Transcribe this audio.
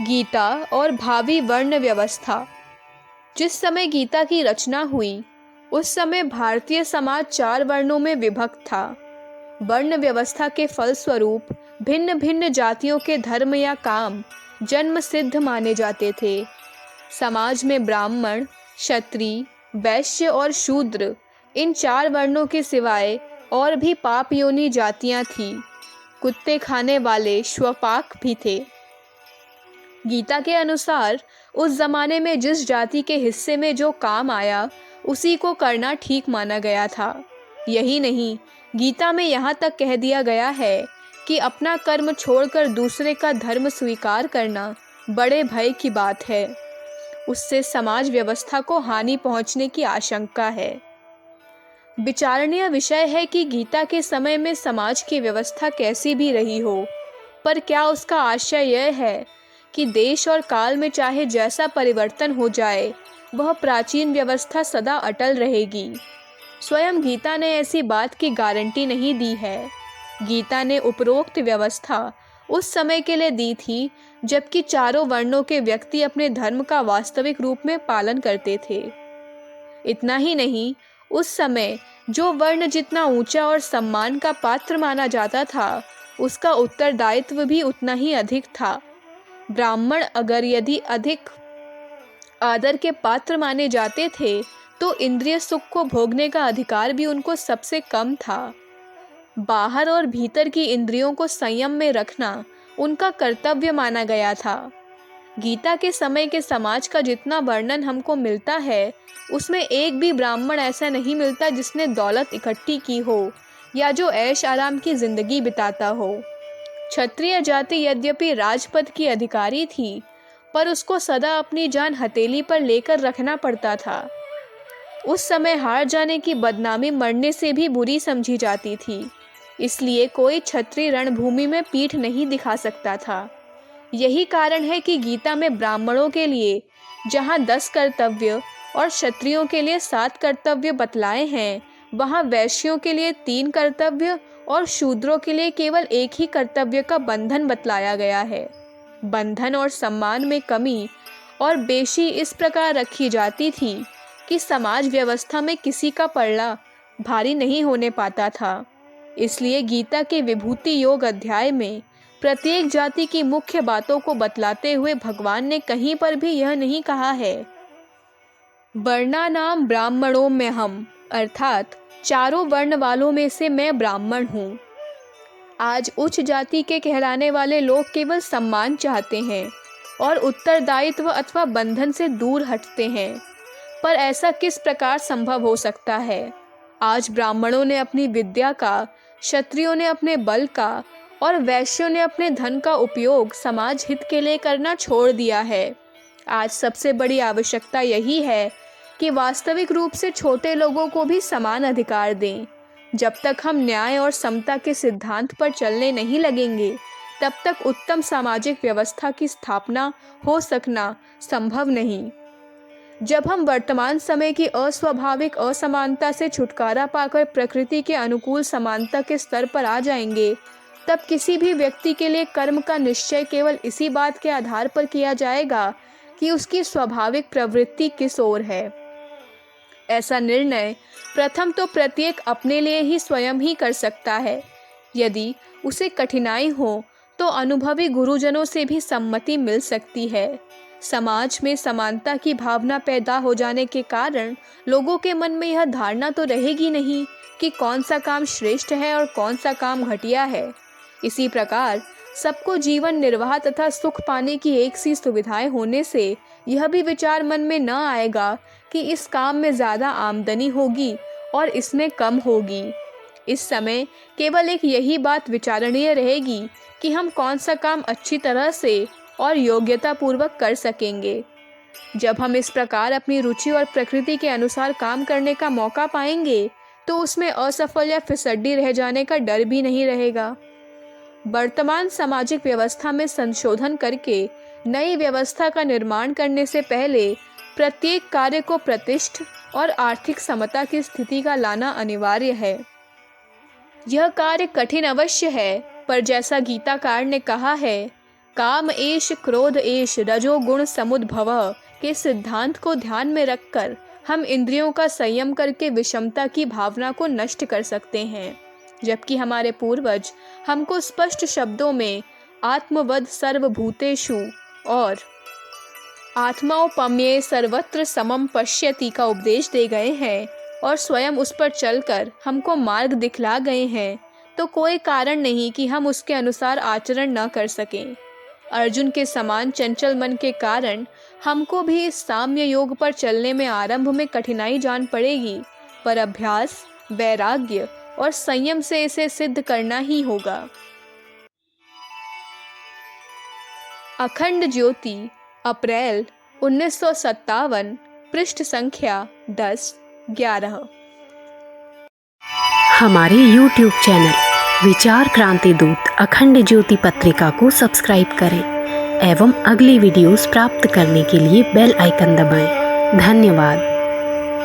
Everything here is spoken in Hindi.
गीता और भावी वर्ण व्यवस्था। जिस समय गीता की रचना हुई उस समय भारतीय समाज 4 वर्णों में विभक्त था। वर्ण व्यवस्था के फलस्वरूप भिन्न भिन्न जातियों के धर्म या काम जन्म सिद्ध माने जाते थे। समाज में ब्राह्मण, क्षत्रिय, वैश्य और शूद्र, इन 4 वर्णों के सिवाय और भी पाप योनि जातियां थीं। कुत्ते खाने वाले श्वपाक भी थे। गीता के अनुसार उस जमाने में जिस जाति के हिस्से में जो काम आया उसी को करना ठीक माना गया था। यही नहीं, गीता में यहाँ तक कह दिया गया है कि अपना कर्म छोड़कर दूसरे का धर्म स्वीकार करना बड़े भय की बात है। उससे समाज व्यवस्था को हानि पहुँचने की आशंका है। विचारणीय विषय है कि गीता के समय में समाज की व्यवस्था कैसी भी रही हो, पर क्या उसका आशय यह है कि देश और काल में चाहे जैसा परिवर्तन हो जाए वह प्राचीन व्यवस्था सदा अटल रहेगी? स्वयं गीता ने ऐसी बात की गारंटी नहीं दी है। गीता ने उपरोक्त व्यवस्था उस समय के लिए दी थी जबकि चारों वर्णों के व्यक्ति अपने धर्म का वास्तविक रूप में पालन करते थे। इतना ही नहीं, उस समय जो वर्ण जितना ऊंचा और सम्मान का पात्र माना जाता था उसका उत्तरदायित्व भी उतना ही अधिक था। ब्राह्मण अगर यदि अधिक आदर के पात्र माने जाते थे तो इंद्रिय सुख को भोगने का अधिकार भी उनको सबसे कम था। बाहर और भीतर की इंद्रियों को संयम में रखना उनका कर्तव्य माना गया था। गीता के समय के समाज का जितना वर्णन हमको मिलता है उसमें एक भी ब्राह्मण ऐसा नहीं मिलता जिसने दौलत इकट्ठी की हो या जो ऐश आराम की जिंदगी बिताता हो। क्षत्रिय जाति यद्यपि राजपद की अधिकारी थी पर उसको सदा अपनी जान हथेली पर लेकर रखना पड़ता था। उस समय हार जाने की बदनामी मरने से भी बुरी समझी जाती थी, इसलिए कोई क्षत्रिय रणभूमि में पीठ नहीं दिखा सकता था। यही कारण है कि गीता में ब्राह्मणों के लिए जहाँ 10 कर्तव्य और क्षत्रियों के लिए 7 कर्तव्य बतलाए हैं, वहाँ वैश्यों के लिए 3 कर्तव्य और शूद्रों के लिए केवल एक ही कर्तव्य का बंधन बतलाया गया है। बंधन और सम्मान में कमी और बेशी इस प्रकार रखी जाती थी कि समाज व्यवस्था में किसी का पलड़ा भारी नहीं होने पाता था। इसलिए गीता के विभूति योग अध्याय में प्रत्येक जाति की मुख्य बातों को बतलाते हुए भगवान ने कहीं पर भी यह नहीं कहा है वर्णानाम ब्राह्मणों में हम, अर्थात चारों वर्ण वालों में से मैं ब्राह्मण हूँ। आज उच्च जाति के कहलाने वाले लोग केवल सम्मान चाहते हैं और उत्तरदायित्व अथवा बंधन से दूर हटते हैं, पर ऐसा किस प्रकार संभव हो सकता है? आज ब्राह्मणों ने अपनी विद्या का, क्षत्रियों ने अपने बल का और वैश्यों ने अपने धन का उपयोग समाज हित के लिए करना छोड़ दिया है। आज सबसे बड़ी आवश्यकता यही है कि वास्तविक रूप से छोटे लोगों को भी समान अधिकार दें। जब तक हम न्याय और समता के सिद्धांत पर चलने नहीं लगेंगे तब तक उत्तम सामाजिक व्यवस्था की स्थापना हो सकना संभव नहीं। जब हम वर्तमान समय की अस्वाभाविक असमानता से छुटकारा पाकर प्रकृति के अनुकूल समानता के स्तर पर आ जाएंगे तब किसी भी व्यक्ति के लिए कर्म का निश्चय केवल इसी बात के आधार पर किया जाएगा कि उसकी स्वाभाविक प्रवृत्ति किस ओर है। ऐसा निर्णय प्रथम तो प्रत्येक अपने लिए ही स्वयं ही कर सकता है। यदि उसे कठिनाई हो तो अनुभवी गुरुजनों से भी सम्मति मिल सकती है। समाज में समानता की भावना पैदा हो जाने के कारण लोगों के मन में यह धारणा तो रहेगी नहीं कि कौन सा काम श्रेष्ठ है और कौन सा काम घटिया है। इसी प्रकार सबको जीवन निर्वाह तथा सुख पाने की एक सी सुविधाएं होने से यह भी विचार मन में न आएगा कि इस काम में ज़्यादा आमदनी होगी और इसमें कम होगी। इस समय केवल एक यही बात विचारणीय रहेगी कि हम कौन सा काम अच्छी तरह से और योग्यता पूर्वक कर सकेंगे। जब हम इस प्रकार अपनी रुचि और प्रकृति के अनुसार काम करने का मौका पाएंगे तो उसमें असफल या फिसड्डी रह जाने का डर भी नहीं रहेगा। वर्तमान सामाजिक व्यवस्था में संशोधन करके नई व्यवस्था का निर्माण करने से पहले प्रत्येक कार्य को प्रतिष्ठ और आर्थिक समता की स्थिति का लाना अनिवार्य है। यह कार्य कठिन अवश्य है, पर जैसा गीताकार ने कहा है, काम एष क्रोध एष रजोगुण समुद्भव के सिद्धांत को ध्यान में रखकर हम इंद्रियों का संयम करके विषमता की भावना को नष्ट कर सकते हैं, जबकि हमारे पूर्वज हमको स्पष्ट शब्दों में आत्मवद सर्वभूतेषु और आत्माओपम्ये सर्वत्र समम पश्यति का उपदेश दे गए हैं और स्वयं उस पर चलकर हमको मार्ग दिखला गए हैं, तो कोई कारण नहीं कि हम उसके अनुसार आचरण न कर सकें। अर्जुन के समान चंचल मन के कारण हमको भी इस साम्य योग पर चलने में आरंभ में कठिनाई जान पड़ेगी, पर अभ्यास, वैराग्य और संयम से इसे सिद्ध करना ही होगा। अखंड ज्योति, अप्रैल 1957, पृष्ठ संख्या 10-11। हमारे YouTube चैनल विचार क्रांति दूत अखंड ज्योति पत्रिका को सब्सक्राइब करें एवं अगली वीडियोस प्राप्त करने के लिए बेल आइकन दबाएं। धन्यवाद।